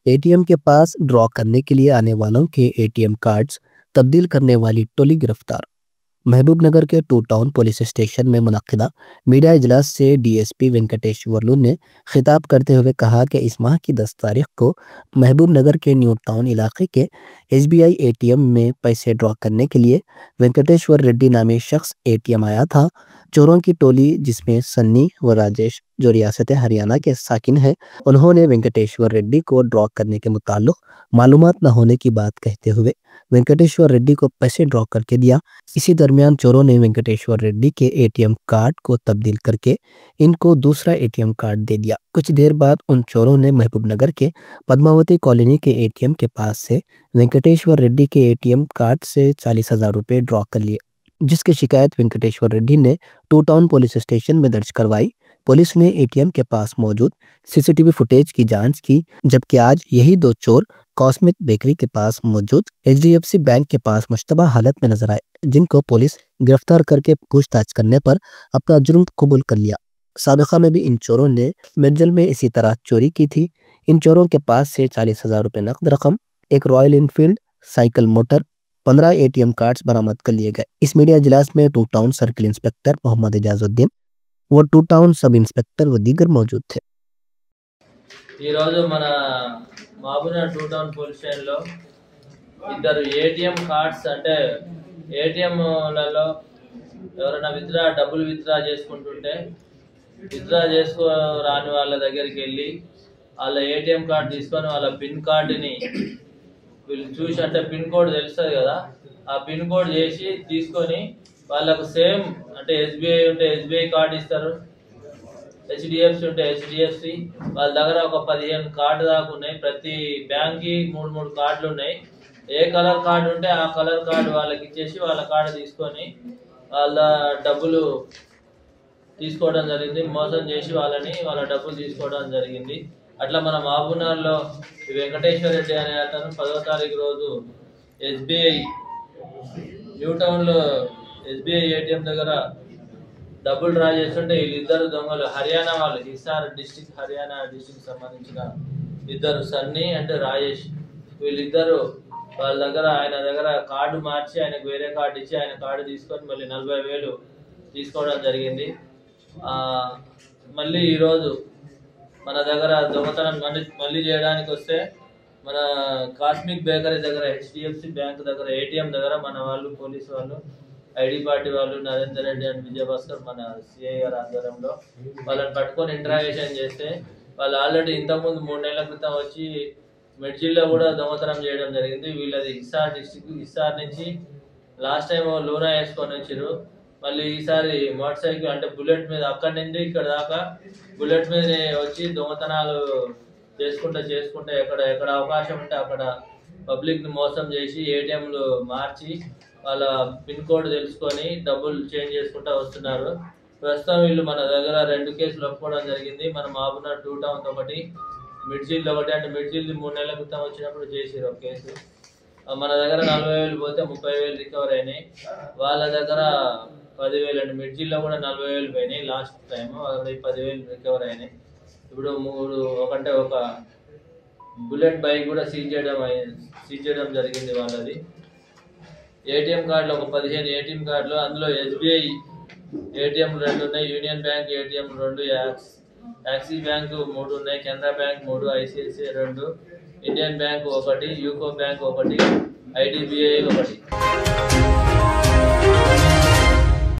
ATM के पास draw करने के लिए आने वालों के एटीएम कार्ड्स तब्दील करने वाली टोली गिरफ्तार। महबूबनगर के टू टाउन पुलिस स्टेशन में मुनक्किदा मीडिया इजलास से डीएसपी वेंकटेश वर्लू ने खिताब करते हुए कहा कि इस माह की 10 तारीख को महबूबनगर के न्यू टाउन इलाके के एसबीआई एटीएम में पैसे ड्रॉ करने के लिए वेंकटेश्वर रेड्डी नामी शख्स एटीएम आया था। चोरों की टोली जिसमें सन्नी व राजेश जो रियासत हरियाणा के साकिन हैं, उन्होंने वेंकटेश्वर रेड्डी को ड्रॉ करने के मुताल्लिक मालूमात न होने की बात कहते हुए वेंकटेश्वर रेड्डी को पैसे ड्रॉ करके दिया। इसी दरमियान चोरों ने वेंकटेश्वर रेड्डी के एटीएम कार्ड को तब्दील करके इनको दूसरा एटीएम कार्ड दे दिया। कुछ देर बाद उन चोरों ने महबूबनगर के पद्मावती कॉलोनी के एटीएम के पास से वेंकटेश्वर रेड्डी के एटीएम कार्ड से 40,000 रुपए ड्रॉ कर लिए, जिसकी शिकायत वेंकटेश्वर रेड्डी ने टू टाउन पुलिस स्टेशन में दर्ज करवाई। पुलिस ने एटीएम के पास मौजूद सीसीटीवी फुटेज की जांच की, जबकि आज यही दो चोर कॉस्मिक बेकरी के पास मौजूद एचडीएफसी बैंक के पास मुश्तबा हालत में नजर आए, जिनको पुलिस गिरफ्तार करके पूछताछ करने पर अपना जुर्म कबूल कर लिया। साबिका में भी इन चोरों ने मिर्जल में इसी तरह चोरी की थी। इन चोरों के पास से 40,000 रुपए नकद रकम, एक Royal Enfield cycle motor, 15 ATM cards बरामद कर लिए गए। इस मीडिया इजलास में two town circle inspector Mohammed Ejazuddin व टू टाउन सब इंस्पेक्टर व दीगर मौजूद थे। మన మహబూబ్నగర్ టూ టౌన్ పోలీస్ స్టేషన్లో ఇద్దరు ఏటీఎం కార్డ్స్ అంటే ఏటీఎంలలో ఎవరైనా డబ్బులు విత్డ్రా చేసుకుంటుంటే విత్డ్రా చేసుకో రాని వాళ్ళ దగ్గరికి వెళ్ళి వాళ్ళ ఏటీఎం కార్డు తీసుకొని వాళ్ళ పిన్ కార్డుని వీళ్ళు చూసి, అంటే పిన్ కోడ్ తెలుస్తుంది కదా, ఆ పిన్ కోడ్ చేసి తీసుకొని వాళ్ళకు సేమ్ అంటే ఎస్బీఐ ఉంటే ఎస్బీఐ కార్డు ఇస్తారు, హెచ్డిఎఫ్సి ఉంటే హెచ్డిఎఫ్సి, వాళ్ళ దగ్గర ఒక 15 కార్డు దాకా ఉన్నాయి. ప్రతి బ్యాంక్కి 3 కార్డులు ఉన్నాయి. ఏ కలర్ కార్డు ఉంటే ఆ కలర్ కార్డు వాళ్ళకి ఇచ్చేసి వాళ్ళ కార్డు తీసుకొని వాళ్ళ డబ్బులు తీసుకోవడం జరిగింది. మోసం చేసి వాళ్ళ డబ్బులు తీసుకోవడం జరిగింది. అట్లా మన మహబూబ్నగర్లో వెంకటేశ్వర రెడ్డి అనే అతను 10వ తారీఖు రోజు ఎస్బీఐ న్యూ టౌన్లో ఎస్బీఐ ఏటీఎం దగ్గర డబ్బులు డ్రా చేస్తుంటే వీళ్ళిద్దరు దొంగలు హర్యానా వాళ్ళు, హిసార్ డిస్టిక్ హర్యానా డిస్టిక్ సంబంధించిన ఇద్దరు సన్నీ అండ్ రాజేష్, వీళ్ళిద్దరు ఆయన దగ్గర కార్డు మార్చి ఆయనకు వేరే కార్డు ఇచ్చి ఆయన కార్డు తీసుకొని మళ్ళీ 40,000 తీసుకోవడం జరిగింది. మళ్ళీ ఈరోజు మన దగ్గర దొంగతనం మళ్ళీ చేయడానికి వస్తే మన కాస్మిక్ బేకరీ దగ్గర హెచ్డిఎఫ్సి బ్యాంక్ దగ్గర ఏటీఎం దగ్గర మన వాళ్ళు పోలీసు వాళ్ళు ఐడి పార్టీ వాళ్ళు నరేందర్ రెడ్డి అండ్ విజయభాస్కర్ మన సిఐ గారి ఆధ్వర్యంలో వాళ్ళని పట్టుకొని ఇంట్రాగేషన్ చేస్తే వాళ్ళు ఆల్రెడీ ఇంతకుముందు 3 నెలల క్రితం వచ్చి మెడ్జిల్లో కూడా దొంగతనం చేయడం జరిగింది. వీళ్ళది హిసార్ డిస్టిక్, హిసార్ నుంచి లాస్ట్ టైం లూనా వేసుకొని వచ్చారు. మళ్ళీ ఈసారి మోటార్ సైకిల్ అంటే బుల్లెట్ మీద అక్కడి నుండి ఇక్కడ దాకా బుల్లెట్ మీద వచ్చి దొంగతనాలు చేసుకుంటే ఎక్కడ అవకాశం ఉంటే అక్కడ పబ్లిక్ని మోసం చేసి ఏటీఎంలు మార్చి వాళ్ళ పిన్ కోడ్ తెలుసుకొని డబ్బులు చేంజ్ చేసుకుంటూ వస్తున్నారు. ప్రస్తుతం వీళ్ళు మన దగ్గర 2 కేసులు ఒప్పుకోవడం జరిగింది. మన మహబూబ్నగర్ టూ టౌన్ ఒకటి, మిడ్జిల్ ఒకటి. అంటే మిడ్జిల్ 3 నెలల క్రితం వచ్చినప్పుడు చేసారు ఒక కేసు. మన దగ్గర 40,000 పోతే 30,000 రికవర్ అయినాయి. వాళ్ళ దగ్గర 10,000 అండి. మిడ్జిల్లో కూడా 40,000 పోయినాయి లాస్ట్ టైం, అక్కడ 10,000 రికవర్ అయినాయి. ఇప్పుడు ఒక బుల్లెట్ బైక్ కూడా సీజ్ చేయడం జరిగింది. వాళ్ళది ఏటీఎం కార్డులు ఒక 15 ఏటీఎం కార్డులు, అందులో ఎస్బీఐ ఏటీఎం 2 ఉన్నాయి, union bank ATM 2, axis bank 3 ఉన్నాయి, Canara bank 3, ICICI 2, Indian bank 1, UCO bank 1, IDBI 1.